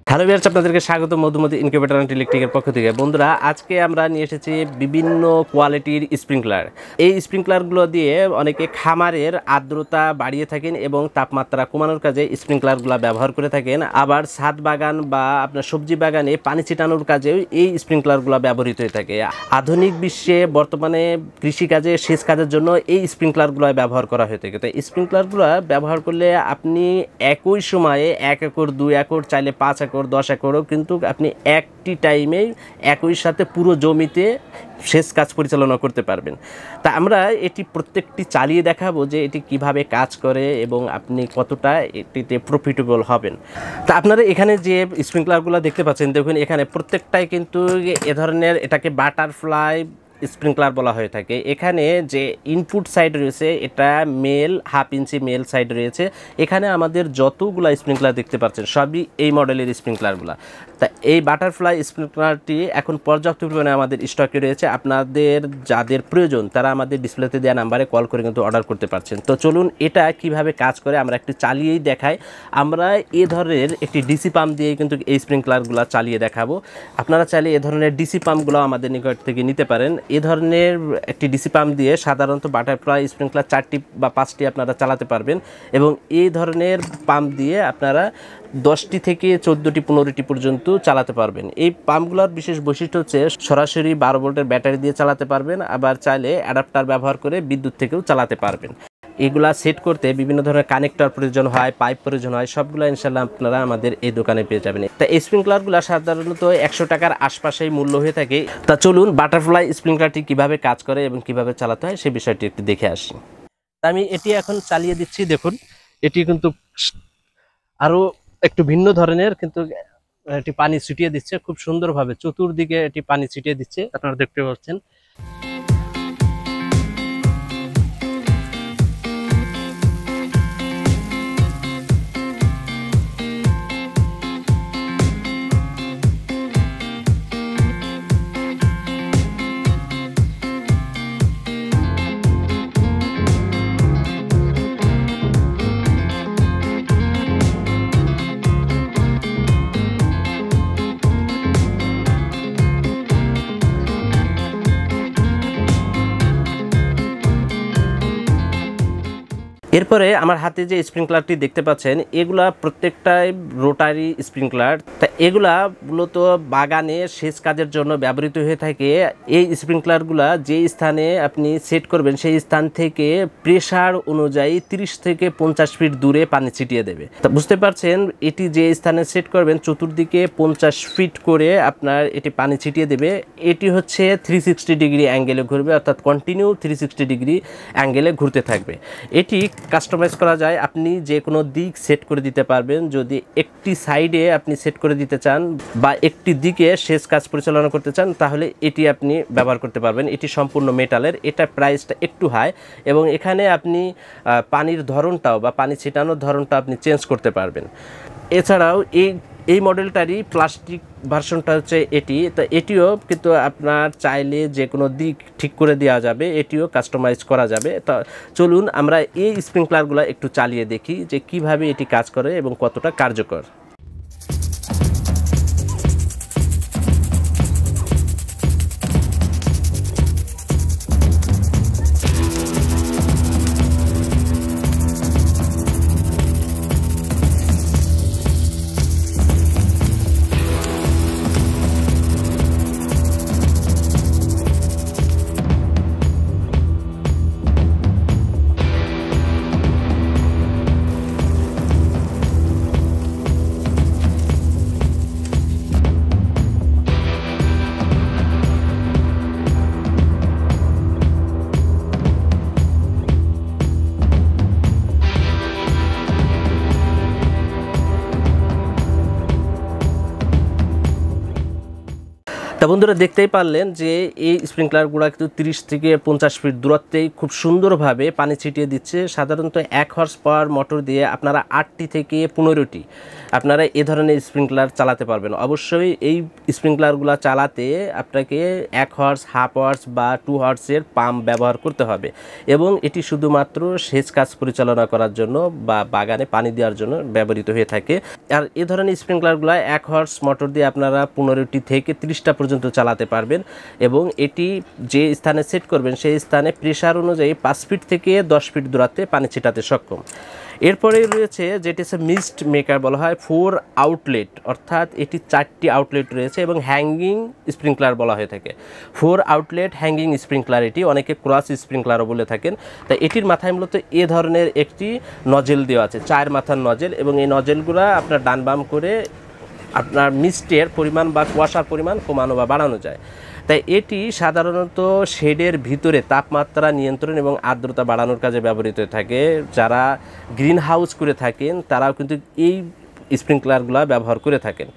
Hello viewers, আপনাদেরকে স্বাগত Madhumati incubator and ইলেকট্রিকের পক্ষ থেকে। বন্ধুরা, আজকে আমরা নিয়ে এসেছি বিভিন্ন কোয়ালিটির স্প্রিংকলার। এই স্প্রিংকলারগুলো দিয়ে অনেকে খামারের আর্দ্রতা বাড়িয়ে থাকেন এবং তাপমাত্রা কমানোর কাজে স্প্রিংকলারগুলো ব্যবহার করে থাকেন। আবার ছাদ বাগান বা আপনার সবজি বাগানে পানি ছিটানোর কাজেও এই স্প্রিংকলারগুলো ব্যবহৃত হয়ে থাকে। আধুনিক বিশ্বে বর্তমানে কৃষিকাজে সেচ কাজের জন্য এই স্প্রিংকলারগুলো ব্যবহার করা হয়ে থাকে। তো স্প্রিংকলারগুলো ব্যবহার করলে আপনি একই সময়ে 1 একর, 2 একর, চাইলে 5 একর, 10 একরও কিন্তু আপনি একটি টাইমেই একই সাথে পুরো জমিতে সেচ কাজ পরিচালনা করতে পারবেন। তা আমরা এটি প্রত্যেকটি চালিয়ে দেখাবো যে এটি কিভাবে কাজ করে এবং আপনি কতটা এটিতে প্রফিটেবল হবেন। তা আপনারা এখানে যে স্প্রিংকলারগুলো দেখতে পাচ্ছেন, দেখুন এখানে প্রত্যেকটাই কিন্তু এ ধরনের, এটাকে বাটারফ্লাই স্প্রিংকলার বলা হয়ে থাকে। এখানে যে ইনপুট সাইড রয়েছে এটা মেল, 1/2 ইঞ্চি মেল সাইড রয়েছে। এখানে আমাদের যতগুলো স্প্রিংকলার দেখতে পাচ্ছেন সবই এই মডেলের স্প্রিংকলারগুলো। তা এই বাটারফ্লাই স্প্রিংকলারটি এখন পর্যাপ্ত পরিমাণে আমাদের স্টকে রয়েছে। আপনাদের যাদের প্রয়োজন তারা আমাদের ডিসপ্লেতে দেওয়া নাম্বারে কল করে কিন্তু অর্ডার করতে পারছেন। তো চলুন এটা কিভাবে কাজ করে আমরা একটু চালিয়েই দেখাই। আমরা এ ধরনের একটি ডিসি পাম্প দিয়ে কিন্তু এই স্প্রিংকলারগুলো চালিয়ে দেখাবো। আপনারা চাইলে এ ধরনের ডিসি পাম্পগুলো আমাদের নিকট থেকে নিতে পারেন। এ ধরনের একটি ডিসি পাম্প দিয়ে সাধারণত বাটারফ্লাই স্প্রিংকলার 4টি বা 5টি আপনারা চালাতে পারবেন এবং এই ধরনের পাম্প দিয়ে আপনারা 10টি থেকে 14টি 15টি পর্যন্ত চালাতে পারবেন। এই পাম্পগুলোর বিশেষ বৈশিষ্ট্য হচ্ছে সরাসরি 12 ভোল্টের ব্যাটারি দিয়ে চালাতে পারবেন, আবার চাইলে অ্যাডাপ্টার ব্যবহার করে বিদ্যুৎ থেকেও চালাতে পারবেন। এগুলা সেট করতে বিভিন্ন ধরনের কানেক্টর প্রয়োজন হয়, পাইপ প্রয়োজন হয়, সবগুলো ইনশাল্লাহ আপনারা আমাদের এই দোকানে পেয়ে যাবেন। তা এই স্প্রিংকলারগুলো সাধারণত 100 টাকার আশপাশেই মূল্য হয়ে থাকে। তা চলুন বাটারফ্লাই স্প্রিংকলারটি কিভাবে কাজ করে এবং কিভাবে চালাতে হয় সেই বিষয়টি একটু দেখে আসি। আমি এটি এখন চালিয়ে দিচ্ছি। দেখুন এটি কিন্তু আরও একটু ভিন্ন ধরনের, কিন্তু এটি পানি ছিটিয়ে দিচ্ছে খুব সুন্দরভাবে, চতুর্দিকে এটি পানি ছিটিয়ে দিচ্ছে, আপনারা দেখতে পাচ্ছেন। এরপরে আমার হাতে যে স্প্রিংকলারটি দেখতে পাচ্ছেন এগুলা প্রত্যেকটাই রোটারি স্প্রিংকলার। তা এগুলা মূলত বাগানে সেচ কাজের জন্য ব্যবহৃত হয়ে থাকে। এই স্প্রিংকলারগুলা যে স্থানে আপনি সেট করবেন সেই স্থান থেকে প্রেসার অনুযায়ী 30 থেকে 50 ফিট দূরে পানি ছিটিয়ে দেবে। তা বুঝতে পারছেন, এটি যে স্থানে সেট করবেন চতুর্দিকে 50 ফিট করে আপনার এটি পানি ছিটিয়ে দেবে। এটি হচ্ছে 360 ডিগ্রি অ্যাঙ্গেলে ঘুরবে, অর্থাৎ কন্টিনিউ 360 ডিগ্রি অ্যাঙ্গেলে ঘুরতে থাকবে। এটি কাস্টমাইজ করা যায়, আপনি যে কোনো দিক সেট করে দিতে পারবেন। যদি একটি সাইডে আপনি সেট করে দিতে চান বা একটি দিকে সেচ কাজ পরিচালনা করতে চান তাহলে এটি আপনি ব্যবহার করতে পারবেন। এটি সম্পূর্ণ মেটালের, এটা প্রাইসটা একটু হাই এবং এখানে আপনি পানির ধরনটাও বা পানি ছিটানোর ধরনটা আপনি চেঞ্জ করতে পারবেন। এছাড়াও এই মডেলটারই প্লাস্টিক ভার্সনটা হচ্ছে এটি। তো এটিও কিন্তু আপনার চাইলে যে কোনো দিক ঠিক করে দেওয়া যাবে, এটিও কাস্টমাইজ করা যাবে। তো চলুন আমরা এই স্প্রিংকলারগুলো একটু চালিয়ে দেখি যে কিভাবে এটি কাজ করে এবং কতটা কার্যকর। বন্ধুরা দেখতেই পারলেন যে এই স্প্রিংকলারগুলো কিন্তু 30 থেকে 50 ফিট দূরত্বেই খুব সুন্দরভাবে পানি ছিটিয়ে দিচ্ছে। সাধারণত 1 হর্স পাওয়ার মোটর দিয়ে আপনারা 8টি থেকে 15টি আপনারা এ ধরনের স্প্রিংকলার চালাতে পারবেন। অবশ্যই এই স্প্রিংকলারগুলো চালাতে আপনাকে 1 হর্স, হাফ হর্স বা 2 হর্সের পাম্প ব্যবহার করতে হবে এবং এটি শুধুমাত্র সেচ কাজ পরিচালনা করার জন্য বা বাগানে পানি দেওয়ার জন্য ব্যবহৃত হয়ে থাকে। আর এ ধরনের স্প্রিংকলারগুলো 1 হর্স মোটর দিয়ে আপনারা 15টি থেকে 30টা পর্যন্ত চালাতে পারবেন এবং এটি যে স্থানে সেট করবেন সেই স্থানে প্রেসার অনুযায়ী 5 ফিট থেকে 10 ফিট দূরত্বে পানি ছিটাতে সক্ষম। এরপরে রয়েছে যেটি হচ্ছে মিস্ট মেকার বলা হয়, 4 আউটলেট, অর্থাৎ এটি 4টি আউটলেট রয়েছে এবং হ্যাঙ্গিং স্প্রিংকলার বলা হয়ে থাকে। 4 আউটলেট হ্যাঙ্গিং স্প্রিংকলার, এটি অনেকে ক্রস স্প্রিংকলারও বলে থাকেন। তাই এটির মাথায় মূলত এ ধরনের একটি নজেল দেওয়া আছে, 4 মাথার নজেল, এবং এই নজেলগুলো আপনার ডান বাম করে আপনার মিস্টের পরিমাণ বা কুয়াশার পরিমাণ কমানো বা বাড়ানো যায়। তাই এটি সাধারণত শেডের ভিতরে তাপমাত্রা নিয়ন্ত্রণ এবং আর্দ্রতা বাড়ানোর কাজে ব্যবহৃত হয়ে থাকে। যারা গ্রিন হাউস করে থাকেন তারাও কিন্তু এই স্প্রিংকলারগুলো ব্যবহার করে থাকেন।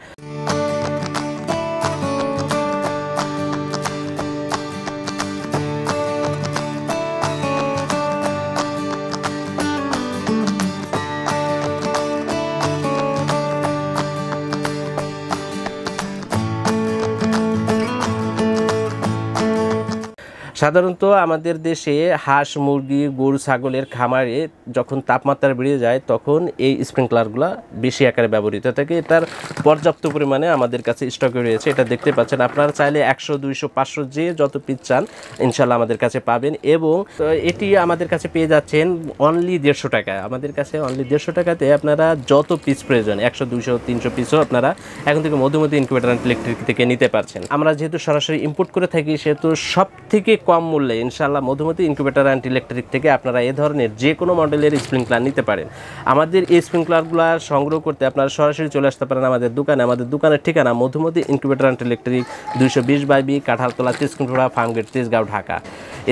সাধারণত আমাদের দেশে হাঁস, মুরগি, গরু, ছাগলের খামারে যখন তাপমাত্রা বেড়ে যায় তখন এই স্প্রিংকলারগুলো বেশি আকারে ব্যবহৃত থাকে। এটার পর্যাপ্ত পরিমাণে আমাদের কাছে স্টকে রয়েছে, এটা দেখতে পাচ্ছেন। আপনারা চাইলে 100, 200, 500 যে যত পিস চান ইনশাল্লাহ আমাদের কাছে পাবেন এবং এটি আমাদের কাছে পেয়ে যাচ্ছেন অনলি 150 টাকায়। আমাদের কাছে অনলি 150 টাকাতে আপনারা যত পিস প্রয়োজন 100, 200, 300 পিসও আপনারা এখন থেকে মধুমতি ইনকিউবেটর অ্যান্ড ইলেকট্রিক থেকে নিতে পারছেন। আমরা যেহেতু সরাসরি ইম্পোর্ট করে থাকি সেহেতু সব থেকে কম মূল্যে ইনশাআল্লাহ মধুমতি ইনকিউবেটর অ্যান্ড ইলেকট্রিক থেকে আপনারা এই ধরনের যে কোনো মডেলের স্প্রিংকলার নিতে পারেন। আমাদের এই স্প্রিংকলারগুলো সংগ্রহ করতে আপনারা সরাসরি চলে আসতে পারেন আমাদের দোকানে। আমাদের দোকানের ঠিকানা Madhumati incubator and electric, 220/B, Kanthaltala, Tejkunipara, Farmgate, Tejgaon, Dhaka.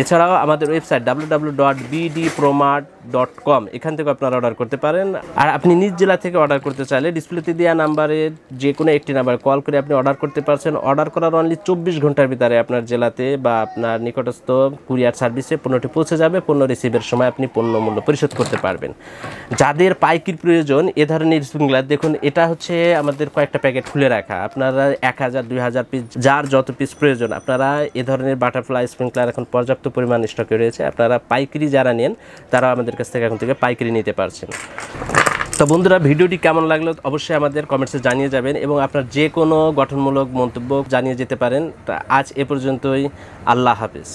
এছাড়াও আমাদের ওয়েবসাইট www.bdpromat.com, এখান থেকে আপনারা অর্ডার করতে পারেন। আর আপনি নিজ জেলা থেকে অর্ডার করতে চাইলে ডিসপ্লেতে দেওয়া নাম্বারে যে কোনো একটি নাম্বারে কল করে আপনি অর্ডার করতে পারছেন। অর্ডার করার অনলি 24 ঘন্টার ভিতরে আপনার জেলাতে বা আপনার নিকটস্থ কুরিয়ার সার্ভিসে পণ্যটি পৌঁছে যাবে। পণ্য রিসিভের সময় আপনি পণ্য মূল্য পরিশোধ করতে পারবেন। যাদের পাইকির প্রয়োজন এ ধরনের স্প্রিংকলার, দেখুন এটা হচ্ছে আমাদের কয়েকটা প্যাকেট খুলে রাখা। আপনারা 1000, 2000 পিস যার যত পিস প্রয়োজন আপনারা এ ধরনের বাটারফ্লাই স্প্রিংকলার এখন পর্যাপ্ত পরিমাণ স্টকে রয়েছে। আপনারা পাইকারি যারা নেন তারা আমাদের কাছ থেকে এখন থেকে পাইকারি নিতে পারছেন। তো বন্ধুরা, ভিডিওটি কেমন লাগলো অবশ্যই আমাদের কমেন্টসে জানিয়ে যাবেন এবং আপনার যে কোনো গঠনমূলক মন্তব্য জানিয়ে যেতে পারেন। তা আজ এ পর্যন্তই, আল্লাহ হাফেজ।